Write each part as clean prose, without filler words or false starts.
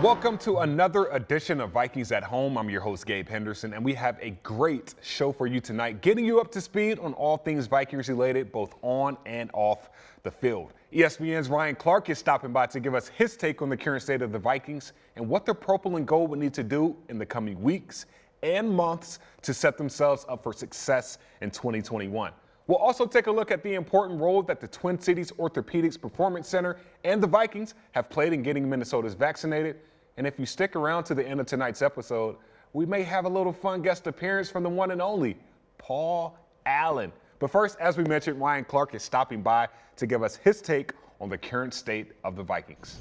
Welcome to another edition of Vikings at Home. I'm your host, Gabe Henderson, and we have a great show for you tonight, getting you up to speed on all things Vikings related, both on and off the field. ESPN's Ryan Clark is stopping by to give us his take on the current state of the Vikings and what the purple and gold would need to do in the coming weeks and months to set themselves up for success in 2021. We'll also take a look at the important role that the Twin Cities Orthopedics Performance Center and the Vikings have played in getting Minnesotans vaccinated. And if you stick around to the end of tonight's episode, we may have a little fun guest appearance from the one and only Paul Allen. But first, as we mentioned, Ryan Clark is stopping by to give us his take on the current state of the Vikings.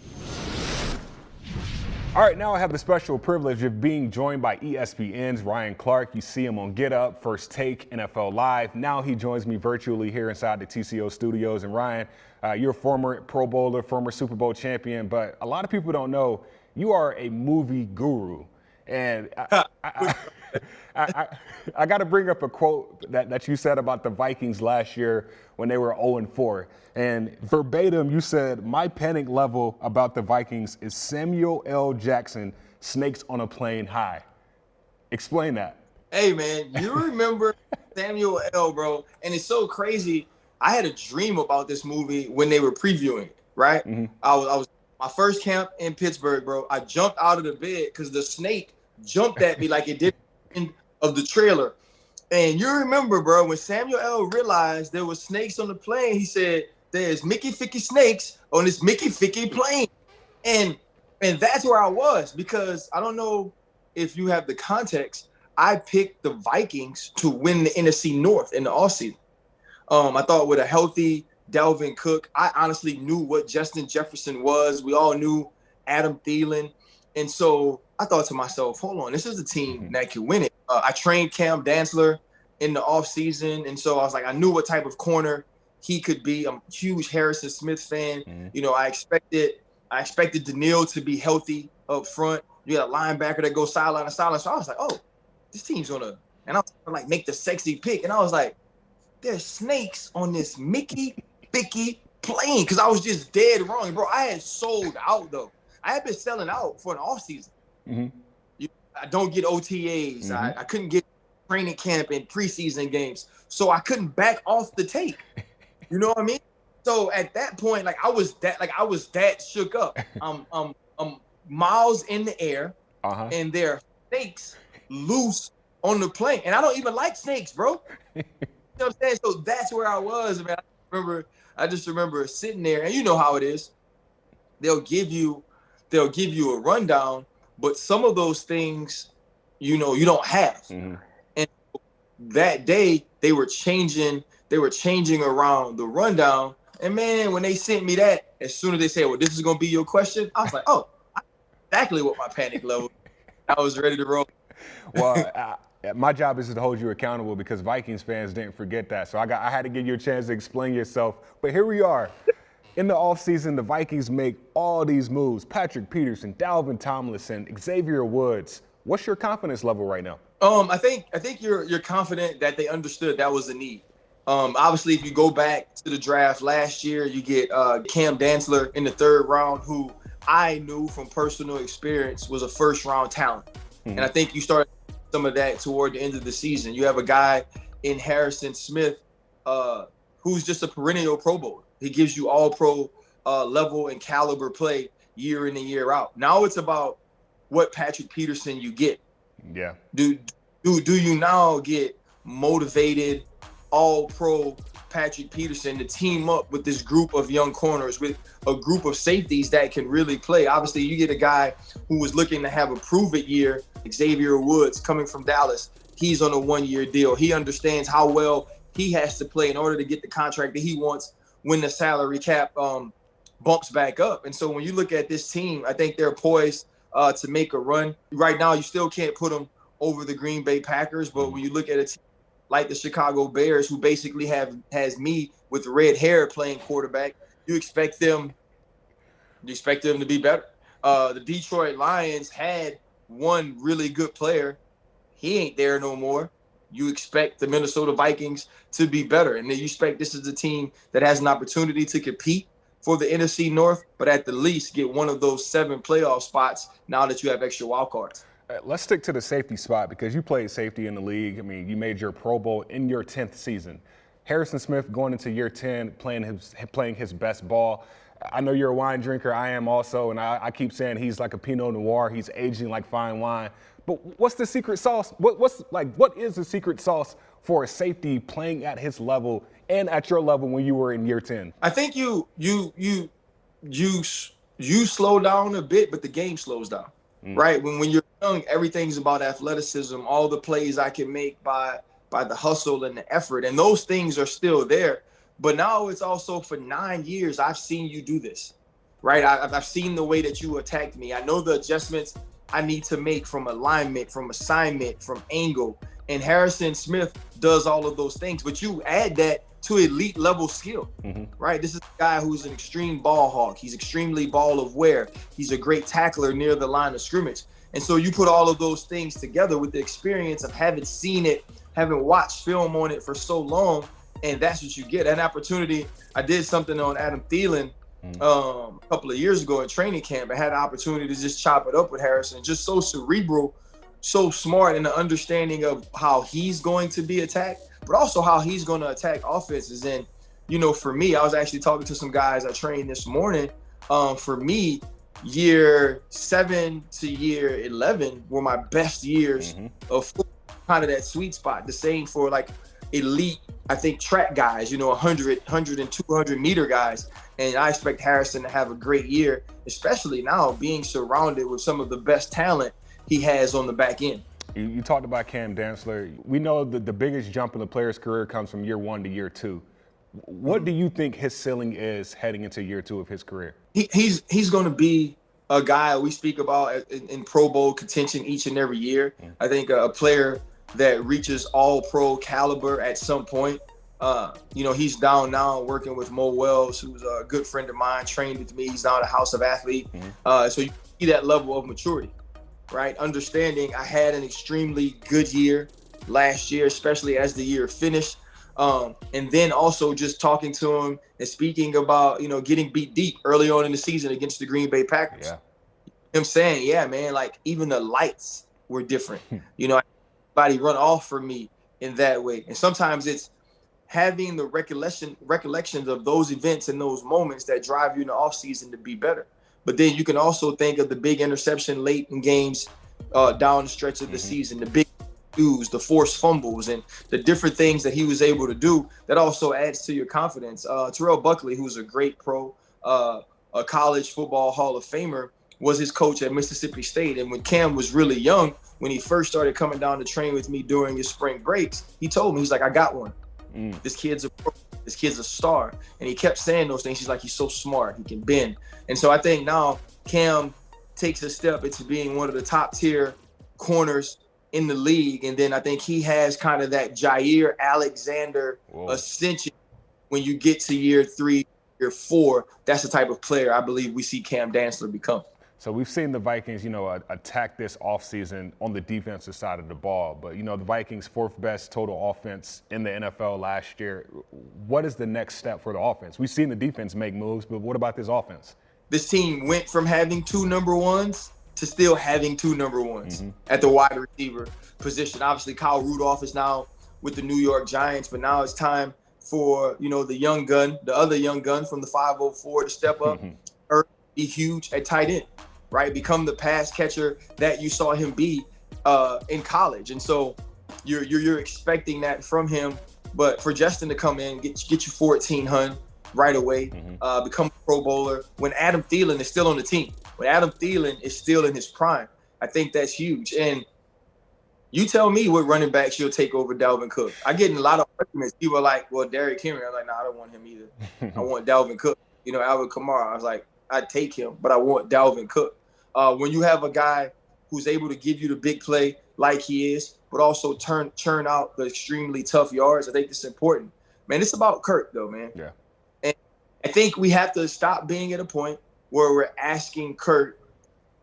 All right, now I have the special privilege of being joined by ESPN's Ryan Clark. You see him on Get Up, First Take, NFL Live. Now he joins me virtually here inside the TCO studios. And Ryan, you're a former Pro Bowler, former Super Bowl champion, but a lot of people don't know you are a movie guru. And I got to bring up a quote that you said about the Vikings last year when they were 0-4. And verbatim, you said, "My panic level about the Vikings is Samuel L. Jackson, snakes on a plane high." Explain that. Hey, man, you remember Samuel L., bro? And it's so crazy. I had a dream about this movie when they were previewing it, right? Mm-hmm. I was my first camp in Pittsburgh, bro. I jumped out of the bed because the snake jumped at me like it did in of the trailer. And you remember, bro, when Samuel L. realized there was snakes on the plane, he said, "There's Mickey Ficky snakes on this Mickey Ficky plane." And that's where I was, because I don't know if you have the context. I picked the Vikings to win the NFC North in the offseason. I thought with a healthy Dalvin Cook, I honestly knew what Justin Jefferson was. We all knew Adam Thielen. And so I thought to myself, hold on, this is a team that can win it. I trained Cam Dantzler in the offseason, and so I was like, I knew what type of corner he could be. I'm a huge Harrison Smith fan. Mm-hmm. You know, I expected Daniil to be healthy up front. You got a linebacker that goes sideline to sideline. So I was like, oh, this team's gonna, and I was gonna like make the sexy pick. And I was like, there's snakes on this Mickey Ficky plane, because I was just dead wrong, bro. I had sold out though. I had been selling out for an offseason. Mm-hmm. I don't get OTAs. Mm-hmm. I couldn't get training camp and preseason games, so I couldn't back off the take. You know what I mean? So at that point, I was that shook up. Miles in the air, and there are snakes loose on the plane, and I don't even like snakes, bro. You know what I'm saying? So that's where I was, man. I just remember sitting there, and you know how it is. They'll give you a rundown, but some of those things, you know, you don't have. Mm-hmm. And that day they were changing around the rundown. And man, when they sent me that, as soon as they said, "Well, this is gonna be your question," I was like, "Oh, exactly what my panic level." I was ready to roll. Well, my job is to hold you accountable, because Vikings fans didn't forget that. So I had to give you a chance to explain yourself. But here we are. In the offseason, the Vikings make all these moves. Patrick Peterson, Dalvin Tomlinson, Xavier Woods. What's your confidence level right now? I think you're confident that they understood that was a need. Obviously, if you go back to the draft last year, you get Cam Dantzler in the 3rd round, who I knew from personal experience was a first-round talent. Mm-hmm. And I think you started some of that toward the end of the season. You have a guy in Harrison Smith who's just a perennial Pro Bowler. He gives you all-pro level and caliber play year in and year out. Now it's about what Patrick Peterson you get. Yeah. Do you now get motivated all-pro Patrick Peterson to team up with this group of young corners, with a group of safeties that can really play? Obviously, you get a guy who was looking to have a prove-it year, Xavier Woods, coming from Dallas. He's on a 1-year deal. He understands how well he has to play in order to get the contract that he wants when the salary cap bumps back up. And so when you look at this team, I think they're poised to make a run. Right now, you still can't put them over the Green Bay Packers, but when you look at a team like the Chicago Bears, who basically has me with red hair playing quarterback, you expect them to be better. The Detroit Lions had one really good player. He ain't there no more. You expect the Minnesota Vikings to be better. And then you expect this is a team that has an opportunity to compete for the NFC North, but at the least get one of those 7 playoff spots now that you have extra wild cards. Let's stick to the safety spot because you played safety in the league. I mean, you made your Pro Bowl in your 10th season. Harrison Smith going into year 10, playing his best ball. I know you're a wine drinker. I am also, and I keep saying he's like a Pinot Noir. He's aging like fine wine. But what's the secret sauce? What is the secret sauce for a safety playing at his level and at your level when you were in year 10? I think you slow down a bit, but the game slows down. Right? When you're young, everything's about athleticism, all the plays I can make by the hustle and the effort. And those things are still there. But now it's also for 9 years, I've seen you do this, right? I've seen the way that you attacked me. I know the adjustments I need to make from alignment, from assignment, from angle. And Harrison Smith does all of those things. But you add that to elite level skill, right? This is a guy who's an extreme ball hawk. He's extremely ball aware. He's a great tackler near the line of scrimmage. And so you put all of those things together with the experience of having seen it, having watched film on it for so long, and that's what you get. An opportunity. I did something on Adam Thielen a couple of years ago in training camp. I had an opportunity to just chop it up with Harrison. Just so cerebral, so smart in the understanding of how he's going to be attacked, but also how he's going to attack offenses. And, you know, for me, I was actually talking to some guys I trained this morning. For me, year 7 to year 11 were my best years of football, kind of that sweet spot. The same for like elite, I think, track guys, you know, 100 and 200 meter guys. And I expect Harrison to have a great year, especially now being surrounded with some of the best talent he has on the back end. You talked about Cam Dantzler. We know that the biggest jump in the player's career comes from year 1 to year 2. What do you think his ceiling is heading into year 2 of his career? He's going to be a guy we speak about in Pro Bowl contention each and every year. I think a player that reaches all pro caliber at some point. You know, he's down now working with Mo Wells, who's a good friend of mine, trained with me. He's now at House of Athlete. So you see that level of maturity, right? Understanding I had an extremely good year last year, especially as the year finished. And then also just talking to him and speaking about, you know, getting beat deep early on in the season against the Green Bay Packers. Yeah. Him saying, yeah, man, like even the lights were different. You know, everybody run off for me in that way. And sometimes it's having the recollections of those events and those moments that drive you in the offseason to be better. But then you can also think of the big interception late in games down the stretch of the season, the big dues, the forced fumbles, and the different things that he was able to do that also adds to your confidence. Terrell Buckley, who's a great pro, a college football Hall of Famer, was his coach at Mississippi State. And when Cam was really young, when he first started coming down to train with me during his spring breaks, he told me, he's like, I got one. This kid's a pro. This kid's a star. And he kept saying those things. He's like, he's so smart. He can bend. And so I think now Cam takes a step into being one of the top tier corners in the league. And then I think he has kind of that Jair Alexander ascension when you get to year 3, year 4. That's the type of player I believe we see Cam Dantzler become. So we've seen the Vikings, you know, attack this offseason on the defensive side of the ball. But, you know, the Vikings' 4th best total offense in the NFL last year. What is the next step for the offense? We've seen the defense make moves, but what about this offense? This team went from having 2 number ones to still having 2 number ones at the wide receiver position. Obviously, Kyle Rudolph is now with the New York Giants, but now it's time for, you know, the young gun, the other young gun from the 504 to step up, be huge at tight end. Right, become the pass catcher that you saw him be in college, and so you're expecting that from him. But for Justin to come in, get you 1,400 right away, become a Pro Bowler when Adam Thielen is still on the team, when Adam Thielen is still in his prime, I think that's huge. And you tell me what running backs you'll take over Dalvin Cook. I get in a lot of arguments. People are like, "Well, Derrick Henry." I'm like, "No, I don't want him either. I want Dalvin Cook." You know, Alvin Kamara. I was like, "I'd take him, but I want Dalvin Cook." When you have a guy who's able to give you the big play like he is, but also churn out the extremely tough yards, I think it's important. Man, it's about Kirk, though, man. Yeah. And I think we have to stop being at a point where we're asking Kirk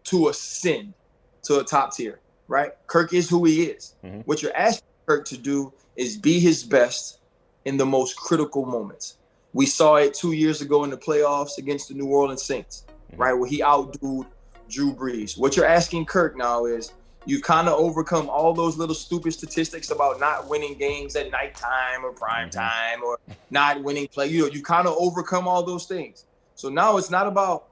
to ascend to a top tier, right? Kirk is who he is. What you're asking Kirk to do is be his best in the most critical moments. We saw it 2 years ago in the playoffs against the New Orleans Saints, right, where he outdued Drew Brees. What you're asking Kirk now is, you've kind of overcome all those little stupid statistics about not winning games at nighttime or prime time or not winning play. You kind of overcome all those things. So now it's not about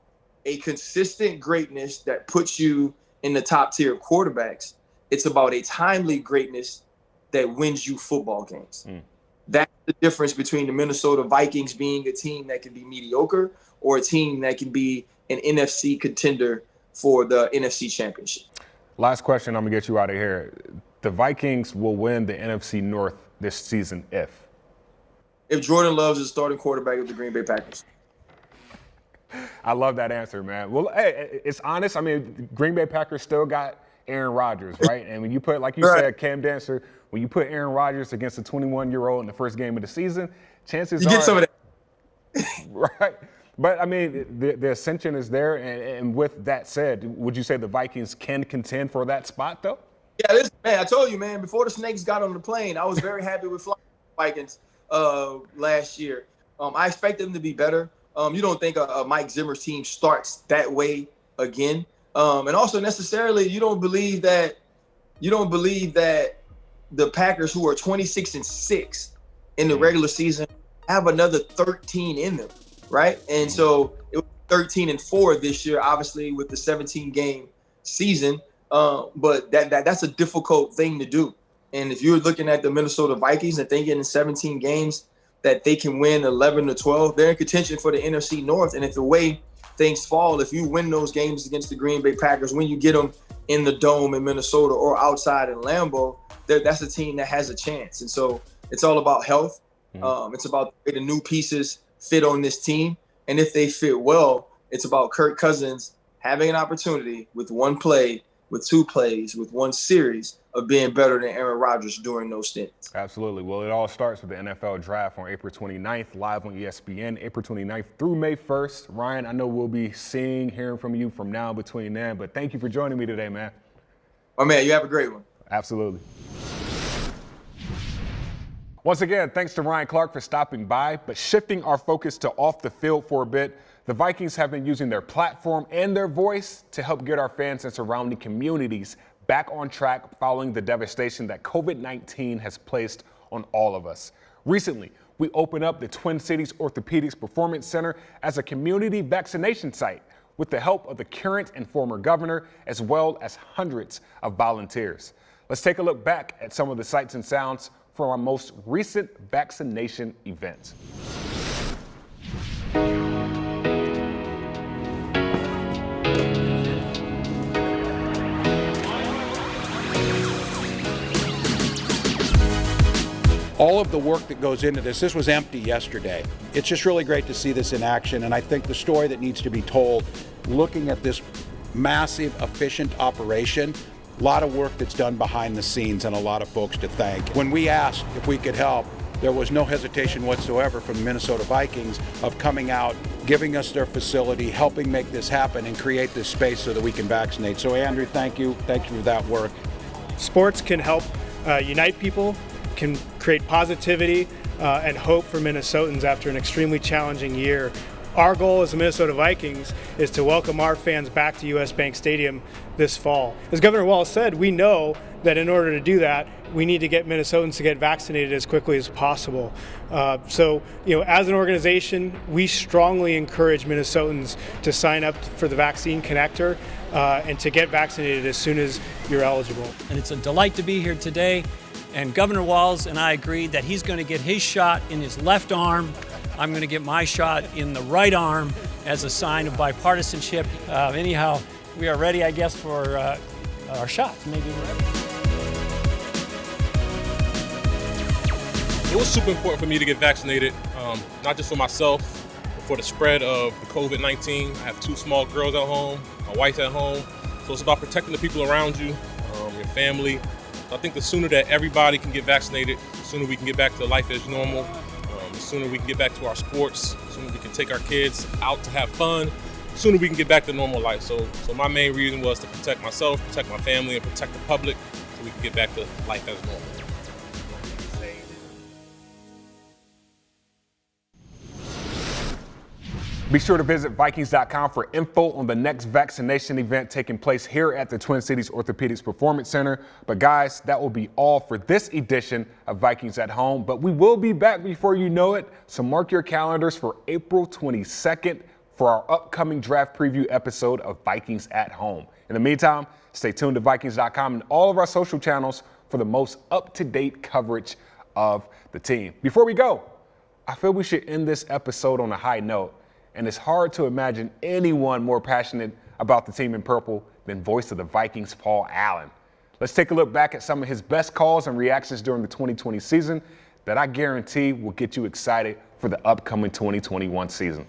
a consistent greatness that puts you in the top tier of quarterbacks. It's about a timely greatness that wins you football games. That's the difference between the Minnesota Vikings being a team that can be mediocre or a team that can be an NFC contender for the NFC Championship. Last question, I'm going to get you out of here. The Vikings will win the NFC North this season if Jordan Love is the starting quarterback of the Green Bay Packers. I love that answer, man. Well, hey, it's honest. I mean, Green Bay Packers still got Aaron Rodgers, right? And when you put, like you said, Cam Dancer, when you put Aaron Rodgers against a 21-year-old in the first game of the season, chances you get some of that. Right. But, I mean, the ascension is there. And with that said, would you say the Vikings can contend for that spot, though? Yeah, listen, man, I told you, man, before the Snakes got on the plane, I was very happy with flying Vikings last year. I expect them to be better. You don't think a Mike Zimmer's team starts that way again. And also necessarily, you don't believe that the Packers, who are 26-6 in the regular season, have another 13 in them. Right. And so it was 13-4 this year, obviously, with the 17-game season. But that's a difficult thing to do. And if you're looking at the Minnesota Vikings and thinking in 17 games that they can win 11-12, they're in contention for the NFC North. And if the way things fall, if you win those games against the Green Bay Packers, when you get them in the Dome in Minnesota or outside in Lambeau, that's a team that has a chance. And so it's all about health. It's about the new pieces fit on this team, and if they fit well, it's about Kirk Cousins having an opportunity with one play, with two plays, with one series of being better than Aaron Rodgers during those stints. Absolutely. Well, it all starts with the NFL Draft on April 29th, live on ESPN, April 29th through May 1st. Ryan, I know we'll be hearing from you from now between then, but thank you for joining me today, man. My man, you have a great one. Absolutely. Once again, thanks to Ryan Clark for stopping by, but shifting our focus to off the field for a bit, the Vikings have been using their platform and their voice to help get our fans and surrounding communities back on track following the devastation that COVID-19 has placed on all of us. Recently, we opened up the Twin Cities Orthopedics Performance Center as a community vaccination site with the help of the current and former governor, as well as hundreds of volunteers. Let's take a look back at some of the sights and sounds from our most recent vaccination event. All of the work that goes into this was empty yesterday. It's just really great to see this in action, and I think the story that needs to be told, looking at this massive, efficient operation, a lot of work that's done behind the scenes and a lot of folks to thank. When we asked if we could help, there was no hesitation whatsoever from the Minnesota Vikings of coming out, giving us their facility, helping make this happen and create this space so that we can vaccinate. So Andrew, thank you. Thank you for that work. Sports can help unite people, can create positivity and hope for Minnesotans after an extremely challenging year. Our goal as the Minnesota Vikings is to welcome our fans back to US Bank Stadium this fall. As Governor Walz said, we know that in order to do that, we need to get Minnesotans to get vaccinated as quickly as possible. So, as an organization, we strongly encourage Minnesotans to sign up for the Vaccine Connector and to get vaccinated as soon as you're eligible. And it's a delight to be here today. And Governor Walz and I agreed that he's going to get his shot in his left arm. I'm going to get my shot in the right arm as a sign of bipartisanship. Anyhow, we are ready, I guess, for our shots. Maybe. It was super important for me to get vaccinated, not just for myself, but for the spread of the COVID-19. I have two small girls at home, my wife at home. So it's about protecting the people around you, your family. I think the sooner that everybody can get vaccinated, the sooner we can get back to life as normal. The sooner we can get back to our sports, the sooner we can take our kids out to have fun, the sooner we can get back to normal life. So my main reason was to protect myself, protect my family, and protect the public so we can get back to life as normal. Be sure to visit Vikings.com for info on the next vaccination event taking place here at the Twin Cities Orthopedics Performance Center. But guys, that will be all for this edition of Vikings at Home. But we will be back before you know it. So mark your calendars for April 22nd for our upcoming draft preview episode of Vikings at Home. In the meantime, stay tuned to Vikings.com and all of our social channels for the most up-to-date coverage of the team. Before we go, I feel we should end this episode on a high note. And it's hard to imagine anyone more passionate about the team in purple than voice of the Vikings, Paul Allen. Let's take a look back at some of his best calls and reactions during the 2020 season that I guarantee will get you excited for the upcoming 2021 season.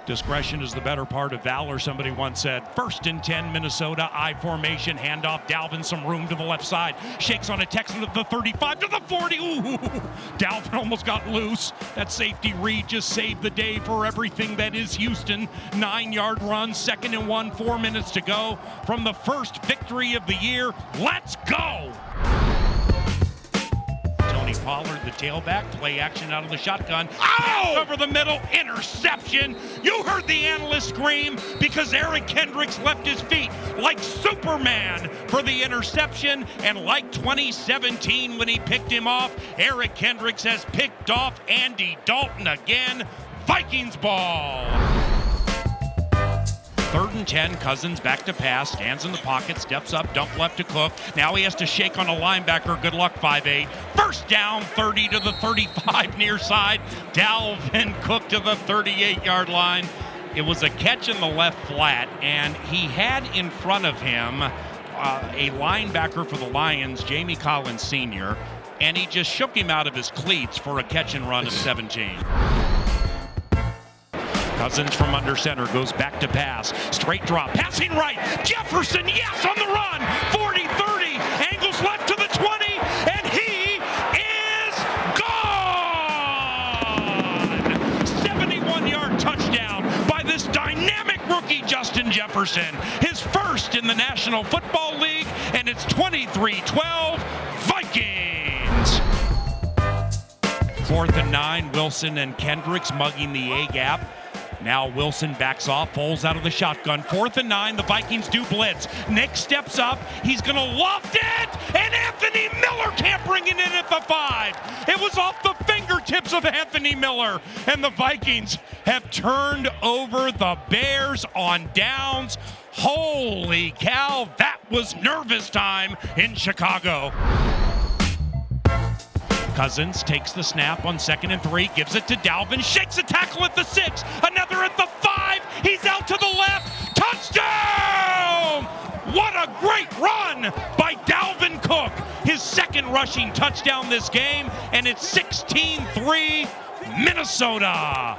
Discretion is the better part of valor, somebody once said. 1st and 10, Minnesota, I formation, handoff, Dalvin, some room to the left side. Shakes on a Texan at the 35 to the 40. Ooh, Dalvin almost got loose. That safety read just saved the day for everything that is Houston. 9-yard run, 2nd and 1, 4 minutes to go from the first victory of the year. Let's go! Pollard, the tailback, play action out of the shotgun. Oh! Over the middle, interception. You heard the analyst scream because Eric Kendricks left his feet like Superman for the interception. And like 2017 when he picked him off, Eric Kendricks has picked off Andy Dalton again. Vikings ball. 3rd and 10, Cousins back to pass, stands in the pocket, steps up, dump left to Cook. Now he has to shake on a linebacker. Good luck, 5'8". First down, 30 to the 35 near side. Dalvin Cook to the 38-yard line. It was a catch in the left flat, and he had in front of him a linebacker for the Lions, Jamie Collins Sr., and he just shook him out of his cleats for a catch and run of 17. Cousins from under center goes back to pass. Straight drop, passing right. Jefferson, yes, on the run. 40-30, angles left to the 20, and he is gone! 71-yard touchdown by this dynamic rookie, Justin Jefferson. His first in the National Football League, and it's 23-12, Vikings. 4th and 9, Wilson and Kendricks mugging the A-gap. Now Wilson backs off, pulls out of the shotgun. 4th and 9, the Vikings do blitz. Nick steps up, he's gonna loft it, and Anthony Miller can't bring it in at the 5. It was off the fingertips of Anthony Miller, and the Vikings have turned over the Bears on downs. Holy cow, that was nervous time in Chicago. Cousins takes the snap on 2nd and 3, gives it to Dalvin, shakes a tackle at the 6, another at the 5, he's out to the left, touchdown! What a great run by Dalvin Cook, his 2nd rushing touchdown this game, and it's 16-3 Minnesota.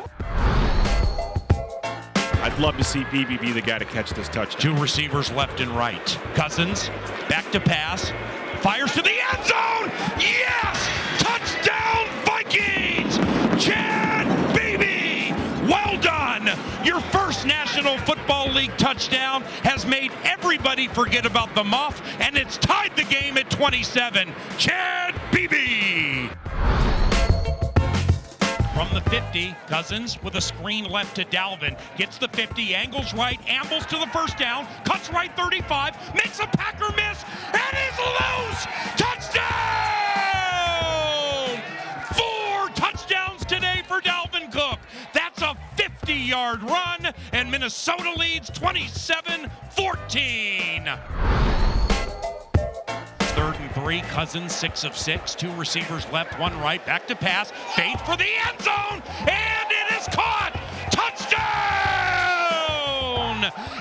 I'd love to see BB be the guy to catch this touchdown. 2 receivers left and right. Cousins back to pass, fires to the end zone, yes! Touchdown Vikings! Chad Beebe! Well done! Your first National Football League touchdown has made everybody forget about the muff, and it's tied the game at 27. Chad Beebe! From the 50, Cousins with a screen left to Dalvin. Gets the 50, angles right, ambles to the first down, cuts right 35, makes a Packer miss, and is loose! Touchdown! 4 touchdowns today for Dalvin Cook. That's a 50-yard run, and Minnesota leads 27-14. 3rd and 3, Cousins 6 of 6, 2 receivers left, 1 right, back to pass, fade for the end zone, and it is caught! Touchdown!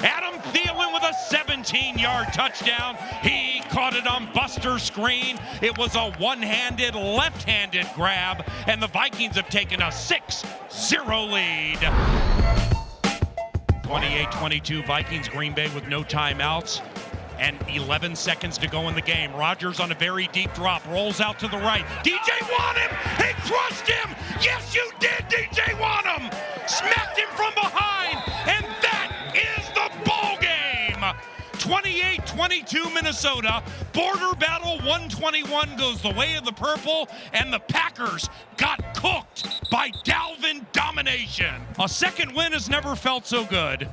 Adam Thielen with a 17-yard touchdown. He caught it on Buster's screen. It was a one-handed, left-handed grab, and the Vikings have taken a 6-0 lead. 28-22 Vikings, Green Bay with no timeouts. And 11 seconds to go in the game. Rodgers on a very deep drop, rolls out to the right. DJ Wanham, he crushed him! Yes, you did, DJ Wanham! Smacked him from behind, and that is the ball game! 28-22 Minnesota. Border battle 121 goes the way of the purple, and the Packers got cooked by Dalvin domination. A second win has never felt so good.